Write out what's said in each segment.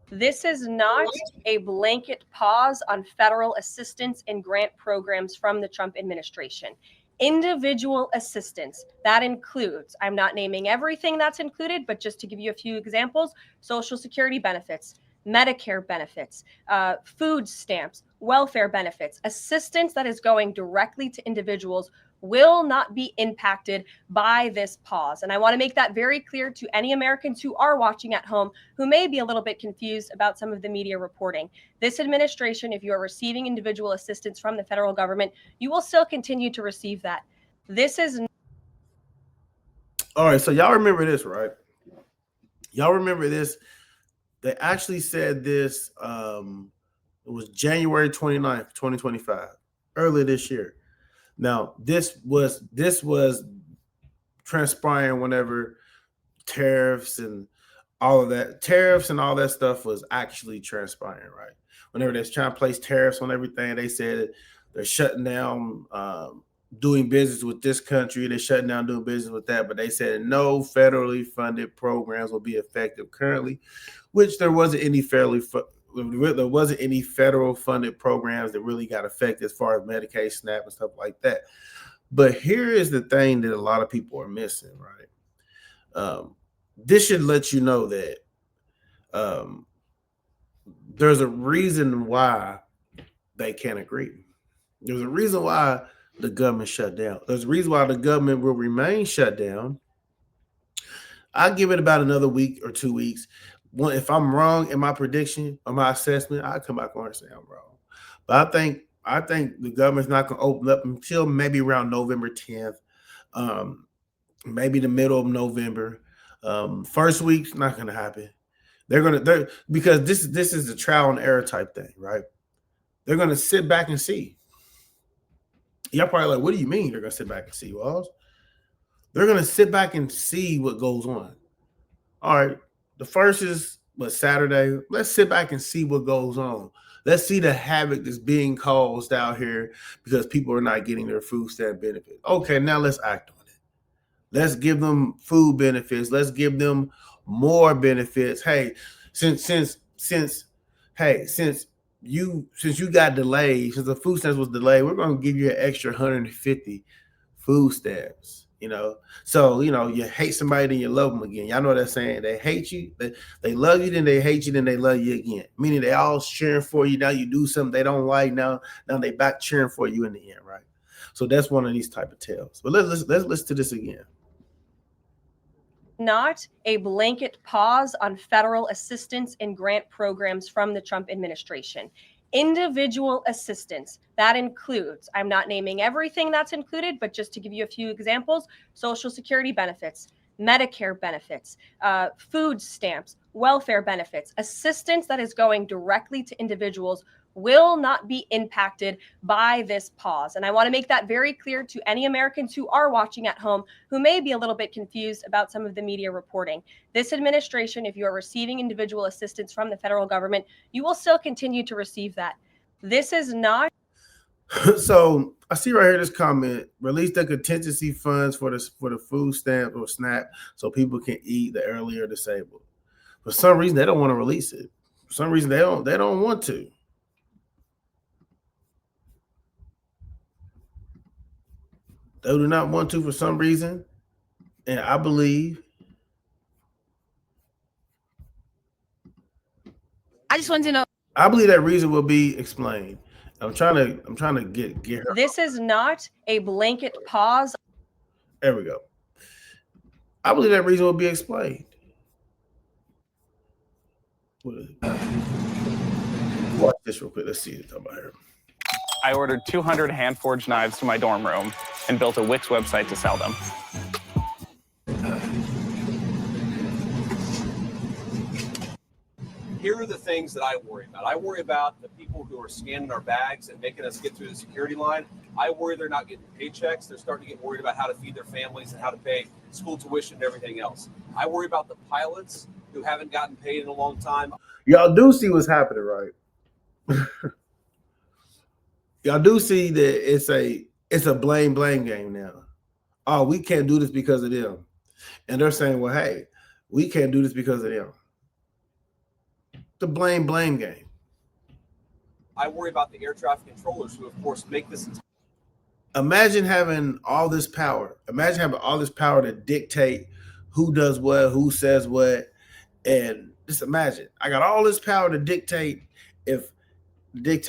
This is not a blanket pause on federal assistance and grant programs from the Trump administration. Individual assistance, that includes, I'm not naming everything that's included, but just to give you a few examples, Social Security benefits, Medicare benefits, food stamps, welfare benefits, assistance that is going directly to individuals will not be impacted by this pause. And I want to make that very clear to any Americans who are watching at home who may be a little bit confused about some of the media reporting. This administration, if you are receiving individual assistance from the federal government, you will still continue to receive that. This is all right. So y'all remember this, right? Y'all remember this? They actually said this. It was January 29th, 2025, earlier this year. Now, this was transpiring whenever tariffs and all that stuff was actually transpiring, right? Whenever they're trying to place tariffs on everything, they said they're shutting down doing business with this country, they're shutting down doing business with that, but they said no federally funded programs will be effective currently, which there wasn't any federal funded programs that really got affected as far as Medicaid, SNAP, and stuff like that. But here is the thing that a lot of people are missing, right? This should let you know that there's a reason why they can't agree. There's a reason why the government shut down. There's a reason why the government will remain shut down. I'll give it about another week or 2 weeks. If I'm wrong in my prediction or my assessment, I'll come back on and say I'm wrong. But I think the government's not going to open up until maybe around November 10th, maybe the middle of November. First week's not going to happen. Because this is a trial and error type thing, right? They're going to sit back and see. Y'all probably like, what do you mean they're going to sit back and see, Wallz? They're going to sit back and see what goes on. All right, the first is Saturday. Let's sit back and see what goes on. Let's see the havoc that's being caused out here because people are not getting their food stamp benefit. Okay, now let's act on it. Let's give them food benefits. Let's give them more benefits. Hey, since you got delayed, since the food stamps was delayed, we're going to give you an extra 150 food stamps. So you hate somebody, then you love them again. Y'all know what they're saying. They hate you, they love you, then they hate you, then they love you again. Meaning they all cheering for you. Now you do something they don't like. Now they back cheering for you in the end, right? So that's one of these type of tales. But let's listen to this again. Not a blanket pause on federal assistance and grant programs from the Trump administration. Individual assistance, that includes, I'm not naming everything that's included, but just to give you a few examples, Social Security benefits, Medicare benefits, food stamps, welfare benefits, assistance that is going directly to individuals will not be impacted by this pause. And I want to make that very clear to any Americans who are watching at home who may be a little bit confused about some of the media reporting. This administration, if you are receiving individual assistance from the federal government, you will still continue to receive that. This is not. So I see right here this comment: release the contingency funds for the food stamp or SNAP so people can eat the earlier disabled. For some reason, they don't want to release it. For some reason, they don't want to. They do not want to for some reason. And I believe. I just wanted to know. I believe that reason will be explained. I'm trying to get her. This is not a blanket pause. There we go. I believe that reason will be explained. Watch this real quick. Let's see what's about here. I ordered 200 hand-forged knives to my dorm room and built a Wix website to sell them. Here are the things that I worry about. I worry about the people who are scanning our bags and making us get through the security line. I worry they're not getting paychecks. They're starting to get worried about how to feed their families and how to pay school tuition and everything else. I worry about the pilots who haven't gotten paid in a long time. Y'all do see what's happening, right? Y'all do see that it's a blame game now. Oh, we can't do this because of them. And they're saying, well, hey, we can't do this because of them. The blame game. I worry about the air traffic controllers who, of course, make this. Imagine having all this power. Imagine having all this power to dictate who does what, who says what. And just imagine, I got all this power to dictate if this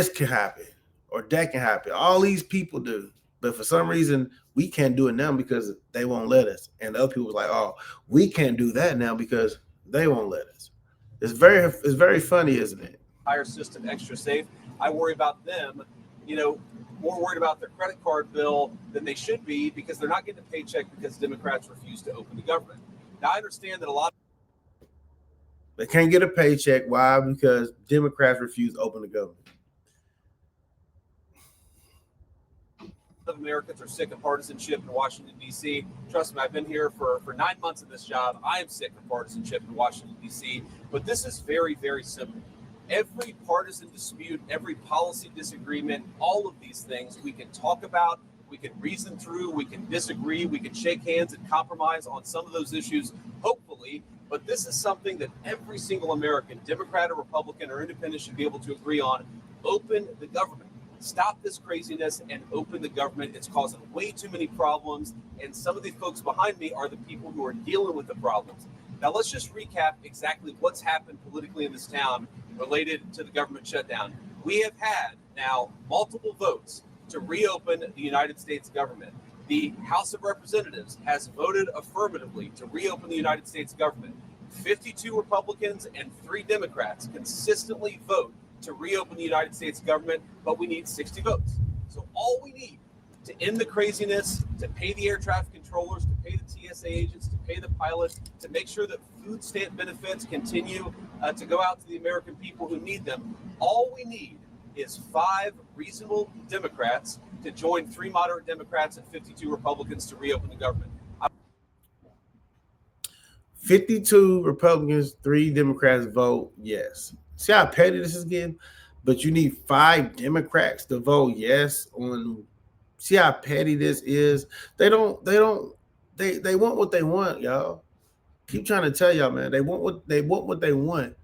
can happen or that can happen. All these people do. But for some reason, we can't do it now because they won't let us. And other people's like, oh, we can't do that now because they won't let us. It's very funny, isn't it? Entire system extra safe. I worry about them, more worried about their credit card bill than they should be because they're not getting a paycheck because Democrats refuse to open the government. Now, I understand that a lot they can't get a paycheck. Why? Because Democrats refuse to open the government. of Americans are sick of partisanship in Washington, D.C. Trust me, I've been here for 9 months in this job. I am sick of partisanship in Washington, D.C. But this is very, very simple. Every partisan dispute, every policy disagreement, all of these things we can talk about, we can reason through, we can disagree, we can shake hands and compromise on some of those issues, hopefully. But this is something that every single American, Democrat or Republican or independent, should be able to agree on. Open the government. Stop this craziness and open the government. It's causing way too many problems. And some of these folks behind me are the people who are dealing with the problems. Now, let's just recap exactly what's happened politically in this town related to the government shutdown. We have had now multiple votes to reopen the United States government. The House of Representatives has voted affirmatively to reopen the United States government. 52 Republicans and 3 Democrats consistently vote to reopen the United States government, but we need 60 votes. So all we need to end the craziness, to pay the air traffic controllers, to pay the TSA agents, to pay the pilots, to make sure that food stamp benefits continue to go out to the American people who need them. All we need is 5 reasonable Democrats to join 3 moderate Democrats and 52 Republicans to reopen the government. 52 Republicans, 3 Democrats vote yes. See how petty this is getting? But you need 5 Democrats to vote yes on. See how petty this is? They want what they want, y'all. Keep trying to tell y'all, man. They want what they want.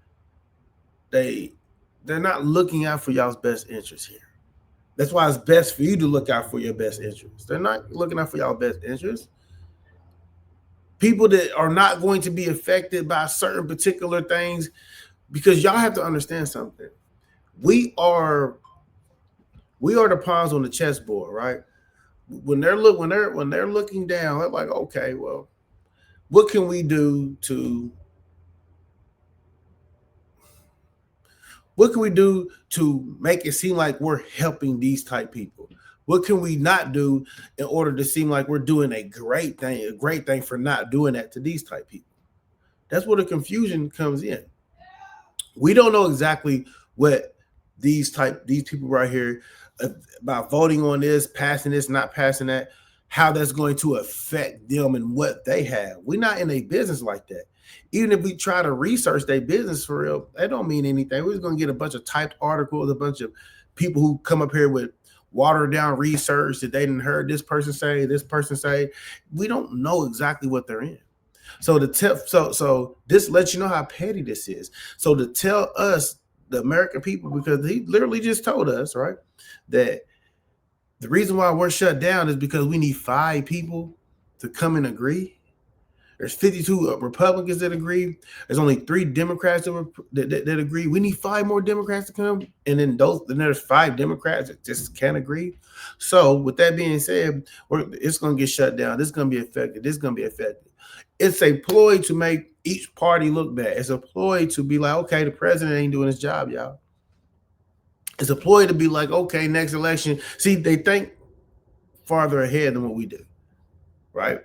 They're not looking out for y'all's best interests here. That's why it's best for you to look out for your best interests. They're not looking out for y'all best interests. People that are not going to be affected by certain particular things, because y'all have to understand something. We are the pawns on the chessboard, right? When they're looking down, they're like, okay, well, what can we do to make it seem like we're helping these type people? What can we not do in order to seem like we're doing a great thing for not doing that to these type people? That's where the confusion comes in. We don't know exactly what these people right here about voting on this, passing this, not passing that, how that's going to affect them and what they have. We're not in a business like that. Even if we try to research their business for real, that don't mean anything. We're just going to get a bunch of typed articles, a bunch of people who come up here with watered down research that they didn't heard this person say, this person say. We don't know exactly what they're in. So this lets you know how petty this is. So to tell us, the American people, because he literally just told us, right, that the reason why we're shut down is because we need 5 people to come and agree. There's 52 Republicans that agree. There's only 3 Democrats that agree. We need 5 more Democrats to come, and then there's 5 Democrats that just can't agree. So with that being said, it's going to get shut down. This is going to be affected. This is going to be affected. It's a ploy to make each party look bad. It's a ploy to be like, okay, the president ain't doing his job, y'all. It's a ploy to be like, okay, next election. See, they think farther ahead than what we do, right?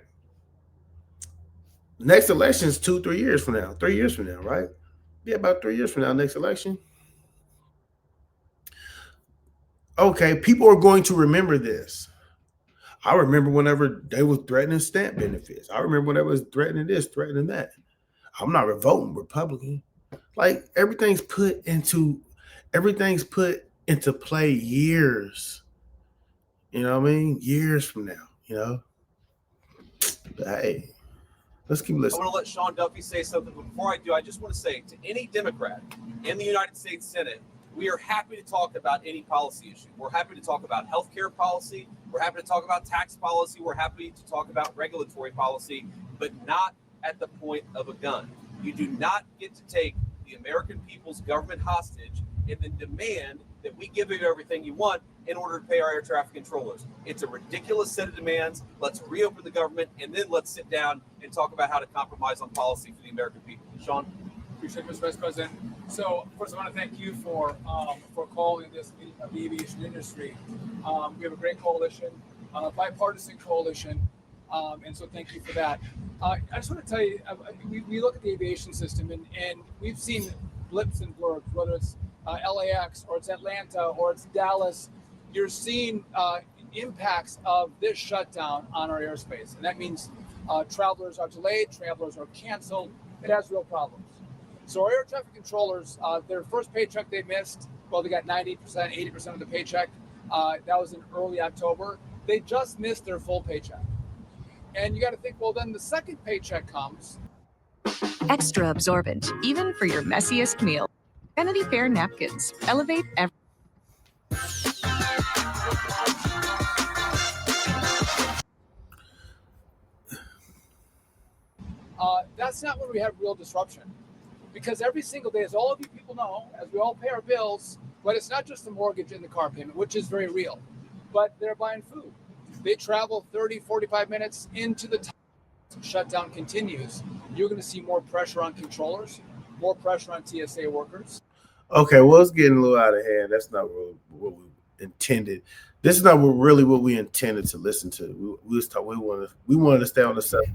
Next election is 2-3 years from now, 3 years from now, right? Yeah, about 3 years from now, next election. Okay, people are going to remember this. I remember whenever they was threatening stamp benefits. I remember when they was threatening this, threatening that. I'm not voting Republican. Like everything's put into play years. You know what I mean? Years from now, you know. But hey, Let's keep I listening. want to let Sean Duffy say something. But before I do, I just want to say to any Democrat in the United States Senate, we are happy to talk about any policy issue. We're happy to talk about healthcare policy. We're happy to talk about tax policy. We're happy to talk about regulatory policy, but not at the point of a gun. You do not get to take the American people's government hostage and then demand that we give you everything you want in order to pay our air traffic controllers. It's a ridiculous set of demands. Let's reopen the government, and then let's sit down and talk about how to compromise on policy for the American people. Sean? Appreciate it, Mr. Vice President. So first, I want to thank you for calling this the aviation industry. We have a great coalition, bipartisan coalition, and so thank you for that. I just want to tell you, we look at the aviation system, and we've seen blips and blurbs, whether it's LAX or it's Atlanta or it's Dallas. You're seeing impacts of this shutdown on our airspace, and that means travelers are delayed, travelers are canceled. It has real problems. So our air traffic controllers, their first paycheck they missed, well, they got 90%, 80% of the paycheck. That was in early October. They just missed their full paycheck. And you got to think, well, then the second paycheck comes. Extra absorbent, even for your messiest meal. Vanity Fair napkins. Elevate every. That's not when we have real disruption. Because every single day, as all of you people know, as we all pay our bills, but it's not just the mortgage and the car payment, which is very real, but they're buying food. They travel 30, 45 minutes into the time shutdown continues. You're going to see more pressure on controllers, more pressure on TSA workers. Okay, well, it's getting a little out of hand. That's not really what we intended. This is not really what we intended to listen to. We wanted to stay on the subject.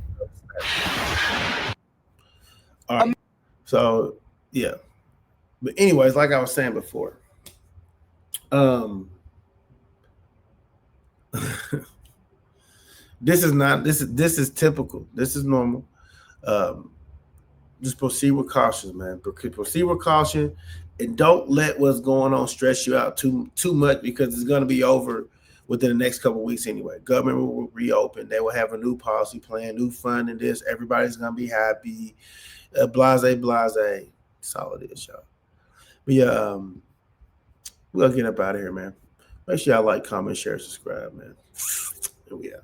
All right. So yeah. But anyways, like I was saying before, this is typical. This is normal. Just proceed with caution, man. Proceed with caution, and don't let what's going on stress you out too much, because it's going to be over within the next couple of weeks anyway. Government will reopen. They will have a new policy plan, new funding. This, everybody's going to be happy. Blase. That's all it is, y'all. But yeah, we're going to get up out of here, man. Make sure y'all like, comment, share, subscribe, man. Here we are.